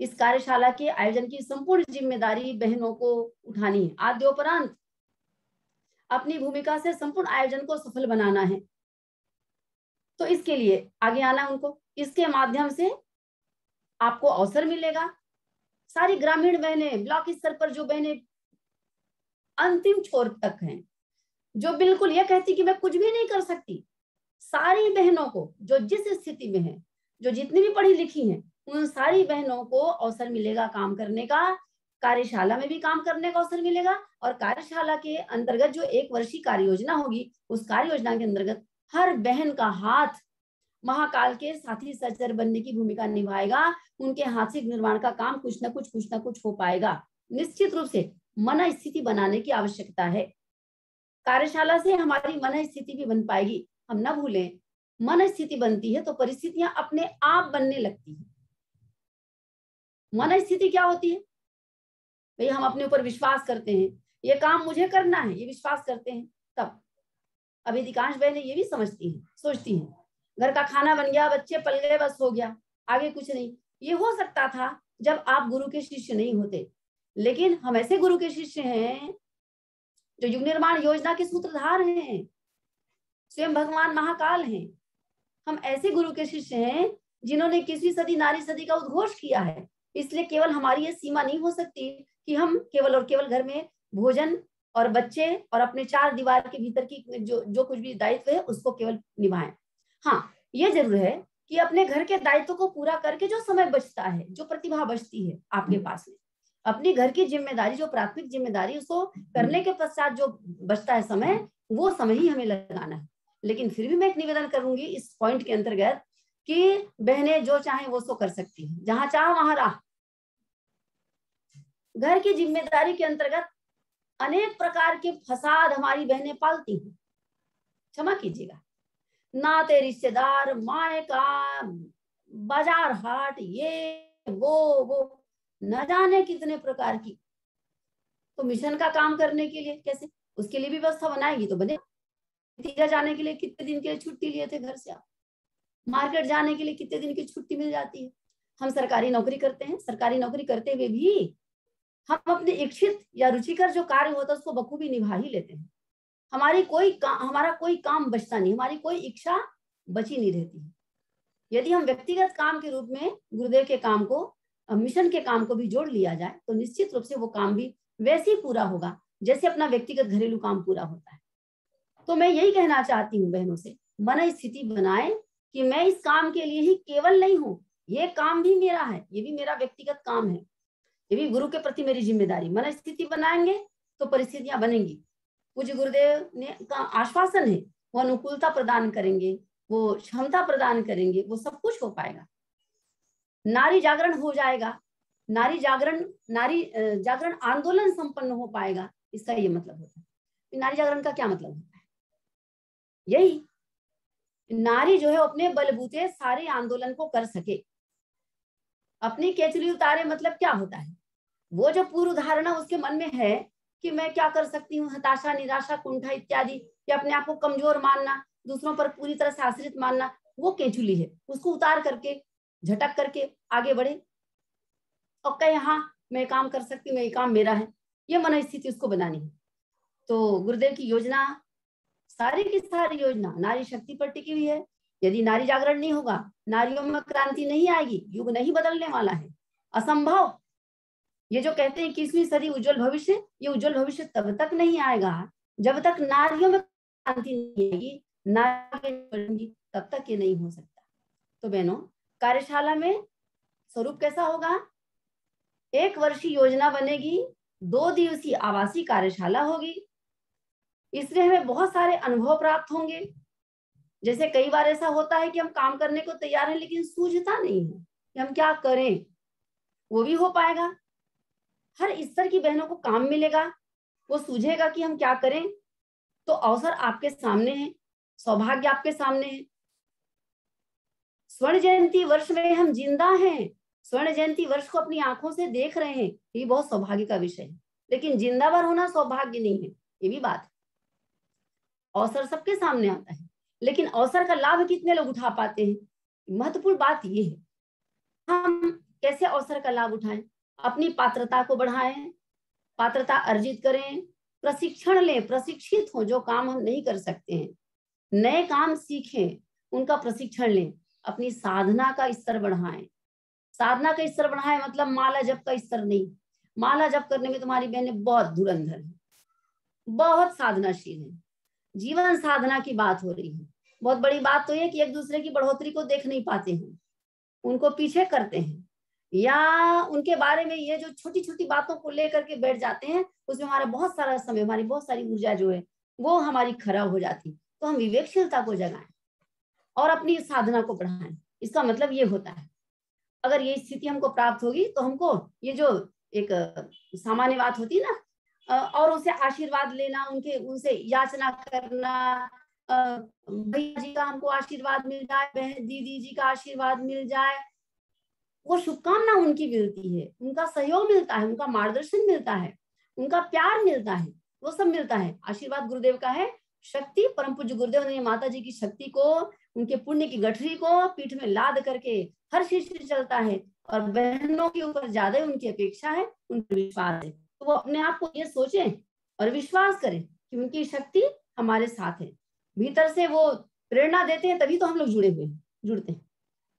इस कार्यशाला के आयोजन की संपूर्ण जिम्मेदारी बहनों को उठानी है, आद्योपरांत अपनी भूमिका से संपूर्ण आयोजन को सफल बनाना है। तो इसके लिए आगे आना उनको, इसके माध्यम से आपको अवसर मिलेगा। सारी ग्रामीण बहनें, ब्लॉक स्तर पर जो बहनें अंतिम छोर तक हैं, जो बिल्कुल ये कहती कि मैं कुछ भी नहीं कर सकती, सारी बहनों को जो जिस स्थिति में है, जो जितनी भी पढ़ी लिखी हैं, उन सारी बहनों को अवसर मिलेगा काम करने का, कार्यशाला में भी काम करने का अवसर मिलेगा। और कार्यशाला के अंतर्गत जो 1 वर्षीय कार्य योजना होगी, उस कार्य योजना के अंतर्गत हर बहन का हाथ महाकाल के साथी सहचर बनने की भूमिका निभाएगा। उनके हाथ से निर्माण का काम कुछ ना कुछ हो पाएगा। निश्चित रूप से मन स्थिति बनाने की आवश्यकता है। कार्यशाला से हमारी मन स्थिति भी बन पाएगी। हम ना भूलें, मन स्थिति बनती है तो परिस्थितियां अपने आप बनने लगती है। मन स्थिति क्या होती है? भाई हम अपने ऊपर विश्वास करते हैं, ये काम मुझे करना है, ये विश्वास करते हैं। तब अभी अधिकांश बहनें ये भी समझती हैं, सोचती हैं घर का खाना बन गया, बच्चे पल गए, बस हो गया, आगे कुछ नहीं। ये हो सकता था जब आप गुरु के शिष्य नहीं होते, लेकिन हम ऐसे गुरु के शिष्य हैं जो युग निर्माण योजना के सूत्रधार हैं, स्वयं भगवान महाकाल हैं। हम ऐसे गुरु के शिष्य हैं जिन्होंने 21वीं सदी नारी सदी का उद्घोष किया है। इसलिए केवल हमारी ये सीमा नहीं हो सकती कि हम केवल और केवल घर में भोजन और बच्चे और अपने चार दीवार के भीतर की जो कुछ भी दायित्व है उसको केवल निभाएं। हाँ, ये जरूर है कि अपने घर के दायित्व को पूरा करके जो समय बचता है, जो प्रतिभा बचती है आपके पास में, अपनी घर की जिम्मेदारी, जो प्राथमिक जिम्मेदारी, उसको करने के पश्चात जो बचता है समय, वो समय ही हमें लगाना है। लेकिन फिर भी मैं एक निवेदन करूंगी इस पॉइंट के अंतर्गत कि बहनें जो चाहे वो सो कर सकती हैं, जहां चाह वहां राह। घर की जिम्मेदारी के अंतर्गत अनेक प्रकार के फसाद हमारी बहनें पालती हैं, क्षमा कीजिएगा, नाते रिश्तेदार, मायका, बाजार हाट, ये वो न जाने कितने प्रकार की। तो मिशन का काम करने के लिए कैसे, उसके लिए भी व्यवस्था बनाएगी तो बने। तीजा जाने के लिए कितने दिन के लिए छुट्टी लिए थे घर से आप, मार्केट जाने के लिए कितने दिन की छुट्टी मिल जाती है। हम सरकारी नौकरी करते हैं, सरकारी नौकरी करते हुए भी हम अपने इच्छित या रुचिकर जो कार्य होता है उसको बखूबी निभा ही लेते हैं। हमारा कोई काम बचता नहीं, हमारी कोई इच्छा बची नहीं रहती है। यदि हम व्यक्तिगत काम के रूप में गुरुदेव के काम को, मिशन के काम को भी जोड़ लिया जाए तो निश्चित रूप से वो काम भी वैसे ही पूरा होगा जैसे अपना व्यक्तिगत घरेलू काम पूरा होता है। तो मैं यही कहना चाहती हूँ बहनों से, मन स्थिति बनाए कि मैं इस काम के लिए ही केवल नहीं हूँ, ये काम भी मेरा है, ये भी मेरा व्यक्तिगत काम है, ये भी गुरु के प्रति मेरी जिम्मेदारी। मन स्थिति बनाएंगे तो परिस्थितियां बनेंगी। पूज्य गुरुदेव ने का आश्वासन है, वो अनुकूलता प्रदान करेंगे, वो क्षमता प्रदान करेंगे, वो सब कुछ हो पाएगा। नारी जागरण हो जाएगा, नारी जागरण आंदोलन संपन्न हो पाएगा। इसका ये मतलब होता है। नारी जागरण का क्या मतलब होता है? यही, नारी जो है अपने बलबूते सारे आंदोलन को कर सके, अपनी केचली उतारे। मतलब क्या होता है? वो जो पूर्व धारणा उसके मन में है कि मैं क्या कर सकती हूँ, हताशा, निराशा, कुंठा इत्यादि, या अपने आप को कमजोर मानना, दूसरों पर पूरी तरह से आश्रित मानना, वो केचुली है। उसको उतार करके, झटक करके आगे बढ़े और कहे हाँ मैं काम कर सकती हूँ, ये काम मेरा है। ये मन स्थिति उसको बनानी है। तो गुरुदेव की योजना, सारी की सारी योजना नारी शक्ति पर टिकी हुई है। यदि नारी जागरण नहीं होगा, नारियों में क्रांति नहीं आएगी, युग नहीं बदलने वाला है, असंभव। ये जो कहते हैं 21वीं सदी उज्जवल भविष्य, ये उज्जवल भविष्य तब तक नहीं आएगा जब तक नारियों में क्रांति नहीं आएगी, नारी तब तक ये नहीं हो सकता। तो बहनों, कार्यशाला में स्वरूप कैसा होगा? 1 वर्षीय योजना बनेगी, 2 दिवसीय आवासीय कार्यशाला होगी। इसलिए हमें बहुत सारे अनुभव प्राप्त होंगे। जैसे कई बार ऐसा होता है कि हम काम करने को तैयार हैं लेकिन सूझता नहीं है कि हम क्या करें, वो भी हो पाएगा। हर स्तर की बहनों को काम मिलेगा, वो सूझेगा कि हम क्या करें। तो अवसर आपके सामने है, सौभाग्य आपके सामने है। स्वर्ण जयंती वर्ष में हम जिंदा हैं, स्वर्ण जयंती वर्ष को अपनी आंखों से देख रहे हैं, ये बहुत सौभाग्य का विषय है। लेकिन जिंदावर होना सौभाग्य नहीं है, ये भी बात है। अवसर सबके सामने आता है, लेकिन अवसर का लाभ कितने लोग उठा पाते हैं, महत्वपूर्ण बात ये है। हम कैसे अवसर का लाभ उठाएं? अपनी पात्रता को बढ़ाएं, पात्रता अर्जित करें, प्रशिक्षण लें, प्रशिक्षित हो। जो काम हम नहीं कर सकते हैं, नए काम सीखें, उनका प्रशिक्षण लें। अपनी साधना का स्तर बढ़ाएं। साधना का स्तर बढ़ाएं मतलब माला जप का स्तर नहीं। माला जप करने में तुम्हारी बहनें बहुत धुरंधर है, बहुत साधनाशील है। जीवन साधना की बात हो रही है। बहुत बड़ी बात तो ये कि एक दूसरे की बढ़ोतरी को देख नहीं पाते हैं, उनको पीछे करते हैं, या उनके बारे में ये जो छोटी छोटी बातों को लेकर के बैठ जाते हैं, उसमें हमारा बहुत सारा समय, हमारी बहुत सारी ऊर्जा जो है वो हमारी खराब हो जाती। तो हम विवेकशीलता को जगाएं और अपनी साधना को बढ़ाएं। इसका मतलब ये होता है, अगर ये स्थिति हमको प्राप्त होगी तो हमको ये जो एक सामान्य बात होती है ना, और उनसे आशीर्वाद लेना, उनसे याचना करना, भैया जी का हमको आशीर्वाद मिल जाए, बहन दीदी जी का आशीर्वाद मिल जाए, वो शुभकामना उनकी मिलती है, उनका सहयोग मिलता है, उनका मार्गदर्शन मिलता है, उनका प्यार मिलता है, वो सब मिलता है। आशीर्वाद गुरुदेव का है। शक्ति परम पूज्य गुरुदेव ने माता जी की शक्ति को, उनके पुण्य की गठरी को पीठ में लाद करके हर शिष्य चलता है, और बहनों के ऊपर ज्यादा उनकी अपेक्षा है, उन पर विश्वास है। तो वो अपने आप को ये सोचें और विश्वास करें कि उनकी शक्ति हमारे साथ है, भीतर से वो प्रेरणा देते हैं, तभी तो हम लोग जुड़ते हैं।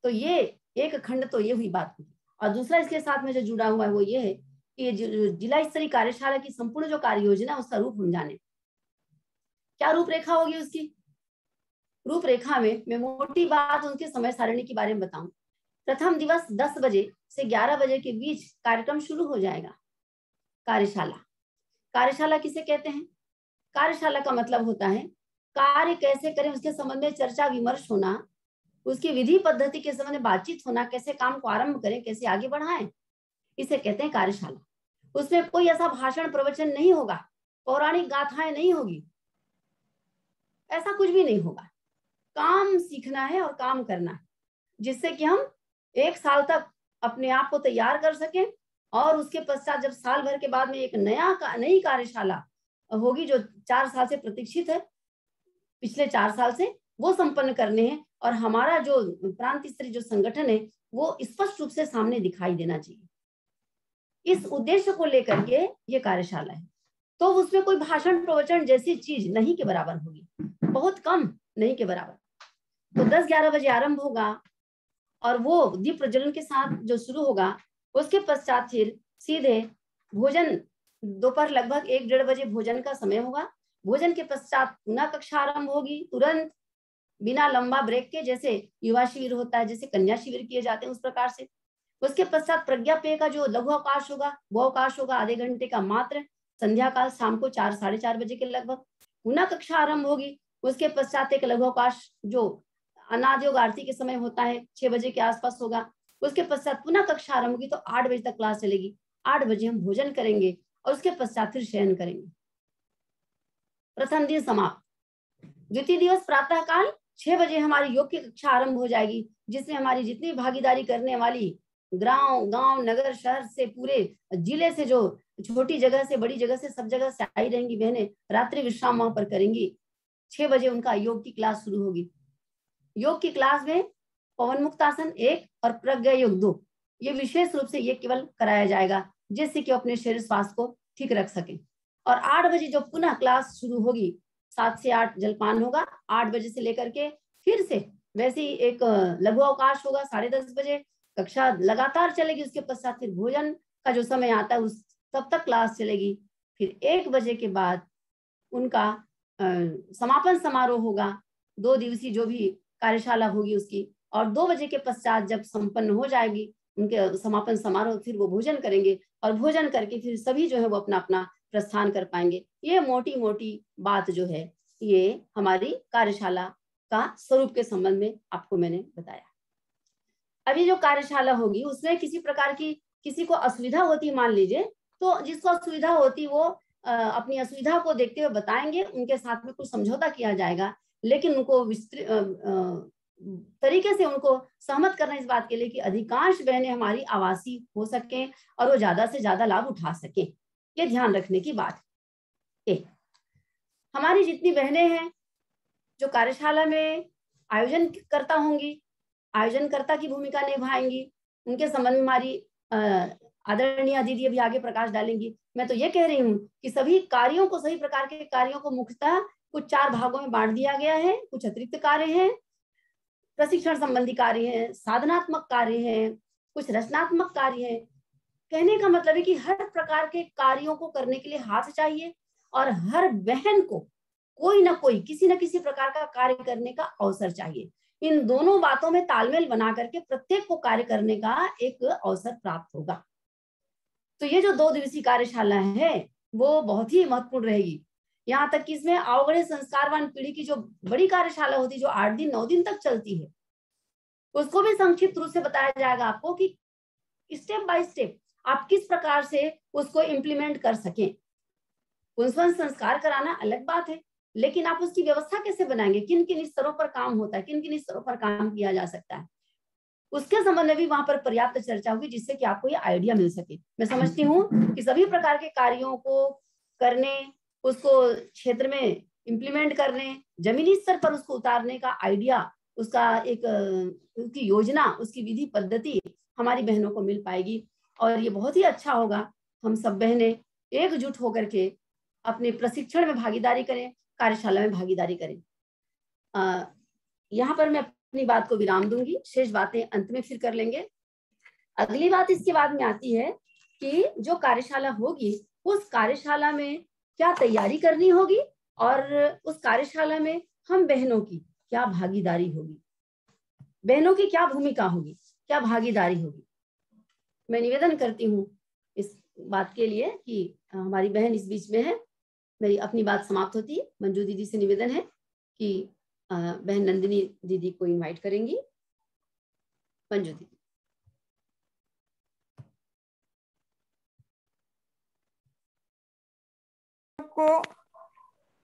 तो ये एक खंड तो ये हुई बात हुई। और दूसरा इसके साथ में जो जुड़ा हुआ है वो ये है कि जिला स्तरीय कार्यशाला की संपूर्ण जो कार्य योजना, उसका रूप हम जाने। क्या रूपरेखा होगी उसकी? रूपरेखा में मैं मोटी बात उनके समय सारणी के बारे में बताऊं। प्रथम दिवस 10 बजे से 11 बजे के बीच कार्यक्रम शुरू हो जाएगा। कार्यशाला किसे कहते हैं? कार्यशाला का मतलब होता है कार्य कैसे करें उसके संबंध में चर्चा विमर्श होना, उसकी विधि पद्धति के संबंध में बातचीत होना, कैसे काम को आरंभ करें, कैसे आगे बढ़ाएं, इसे कहते हैं कार्यशाला। उसमें कोई ऐसा भाषण प्रवचन नहीं होगा, पौराणिक गाथाएं नहीं होगी, ऐसा कुछ भी नहीं होगा। काम सीखना है और काम करना है, जिससे कि हम 1 साल तक अपने आप को तैयार कर सकें, और उसके पश्चात जब साल भर के बाद में एक नई कार्यशाला होगी जो 4 साल से प्रतीक्षित है, पिछले 4 साल से, वो संपन्न करने हैं। और हमारा जो प्रांत स्तरीय जो संगठन है वो स्पष्ट रूप से सामने दिखाई देना चाहिए। इस उद्देश्य को लेकर के ये कार्यशाला है। तो उसमें कोई भाषण प्रवचन जैसी चीज नहीं के बराबर होगी, बहुत कम, नहीं के बराबर। तो 10-11 बजे आरंभ होगा, और वो दीप प्रज्वलन के साथ जो शुरू होगा, उसके पश्चात फिर सीधे भोजन, दोपहर लगभग 1-1:30 बजे भोजन का समय होगा। भोजन के पश्चात पुनः कक्षा आरंभ होगी, तुरंत, बिना लंबा ब्रेक के, जैसे युवा शिविर होता है, जैसे कन्या शिविर किए जाते हैं, उस प्रकार से। उसके पश्चात प्रज्ञा पेय का जो लघु अवकाश होगा, वो अवकाश होगा आधे घंटे का मात्र, संध्या काल शाम को 4-4:30 बजे के लगभग पुनः कक्षा आरंभ होगी। उसके पश्चात एक लघु अवकाश जो अनाद योग आरती के समय होता है, 6 बजे के आसपास होगा। उसके पश्चात पुनः कक्षा आरंभ होगी, तो 8 बजे तक क्लास चलेगी। 8 बजे हम भोजन करेंगे और उसके पश्चात फिर शयन करेंगे। प्रथम दिन समाप्त। द्वितीय दिवस प्रातः काल 6 बजे हमारी योग की कक्षा आरंभ हो जाएगी, जिसमें हमारी जितनी भागीदारी करने वाली गांव नगर शहर से, पूरे जिले से, जो छोटी जगह से बड़ी जगह से, सब जगह से आई रहेंगी बहनें, रात्रि विश्राम वहां पर करेंगी। 6 बजे उनका योग की क्लास शुरू होगी। योग की क्लास में पवन मुक्तासन 1 और प्रज्ञा योग 2, ये विशेष रूप से ये केवल कराया जाएगा, जिससे कि अपने शरीर स्वास्थ्य को ठीक रख सके। और 8 बजे जो पुनः क्लास शुरू होगी, 7 से 8 जलपान होगा, 8 बजे से लेकर के फिर से वैसे ही एक लघु अवकाश होगा, 10:30 बजे कक्षा लगातार चलेगी। उसके पश्चात फिर भोजन का जो समय आता है उस तब तक क्लास चलेगी। फिर 1 बजे के बाद उनका समापन समारोह होगा, 2 दिवसीय जो भी कार्यशाला होगी उसकी। और 2 बजे के पश्चात जब संपन्न हो जाएगी उनके समापन समारोह, फिर वो भोजन करेंगे, और भोजन करके फिर सभी जो है वो अपना अपना प्रस्थान कर पाएंगे। ये मोटी मोटी बात जो है, ये हमारी कार्यशाला का स्वरूप के संबंध में आपको मैंने बताया। अभी जो कार्यशाला होगी उसमें किसी प्रकार की किसी को असुविधा होती, मान लीजिए, तो जिसको असुविधा होती वो अपनी असुविधा को देखते हुए बताएंगे, उनके साथ में कुछ समझौता किया जाएगा, लेकिन उनको तरीके से उनको सहमत करना इस बात के लिए कि अधिकांश बहनें हमारी आवासी हो सके और वो ज्यादा से ज्यादा लाभ उठा सके। ये ध्यान रखने की बात है। हमारी जितनी बहनें हैं जो कार्यशाला में आयोजन करता होंगी, आयोजनकर्ता की भूमिका निभाएंगी, उनके संबंध में हमारी आदरणीय दीदी अभी आगे प्रकाश डालेंगी। मैं तो ये कह रही हूँ कि सभी कार्यों को, सभी प्रकार के कार्यों को मुख्यतः कुछ 4 भागों में बांट दिया गया है। कुछ अतिरिक्त कार्य हैं, प्रशिक्षण संबंधी कार्य हैं, साधनात्मक कार्य हैं, कुछ रचनात्मक कार्य हैं। कहने का मतलब है कि हर प्रकार के कार्यों को करने के लिए हाथ चाहिए, और हर बहन को कोई ना कोई, किसी न किसी प्रकार का कार्य करने का अवसर चाहिए। इन दोनों बातों में तालमेल बना करके प्रत्येक को कार्य करने का एक अवसर प्राप्त होगा। तो ये जो 2 दिवसीय कार्यशाला है वो बहुत ही महत्वपूर्ण रहेगी। यहाँ तक कि इसमें अवगढ़े संस्कारवान पीढ़ी की जो बड़ी कार्यशाला होती है, जो 8 दिन 9 दिन तक चलती है, उसको भी संक्षिप्त रूप से बताया जाएगा आपको कि स्टेप बाय स्टेप आप किस प्रकार से उसको इम्प्लीमेंट कर सकें। पुंसवन संस्कार कराना अलग बात है, लेकिन आप उसकी व्यवस्था कैसे बनाएंगे, किन किन स्तरों पर काम होता है, किन किन स्तरों पर काम किया जा सकता है, उसके संबंध में भी वहां पर पर्याप्त चर्चा होगी, जिससे कि आपको ये आइडिया मिल सके। मैं समझती हूँ कि सभी प्रकार के कार्यों को करने, उसको क्षेत्र में इम्प्लीमेंट करने, जमीनी स्तर पर उसको उतारने का आइडिया, उसका एक उसकी योजना, उसकी विधि पद्धति हमारी बहनों को मिल पाएगी। और ये बहुत ही अच्छा होगा, हम सब बहनें एकजुट होकर के अपने प्रशिक्षण में भागीदारी करें, कार्यशाला में भागीदारी करें। यहाँ पर मैं अपनी बात को विराम दूंगी, शेष बातें अंत में फिर कर लेंगे। अगली बात इसके बाद में आती है कि जो कार्यशाला होगी, उस कार्यशाला में क्या तैयारी करनी होगी और उस कार्यशाला में हम बहनों की क्या भागीदारी होगी, बहनों की क्या भूमिका होगी, क्या भागीदारी होगी। मैं निवेदन करती हूँ इस बात के लिए कि हमारी बहन इस बीच में है, मेरी अपनी बात समाप्त होती है। मंजू दीदी से निवेदन है कि बहन नंदिनी दीदी को इनवाइट करेंगी। मंजू दीदी को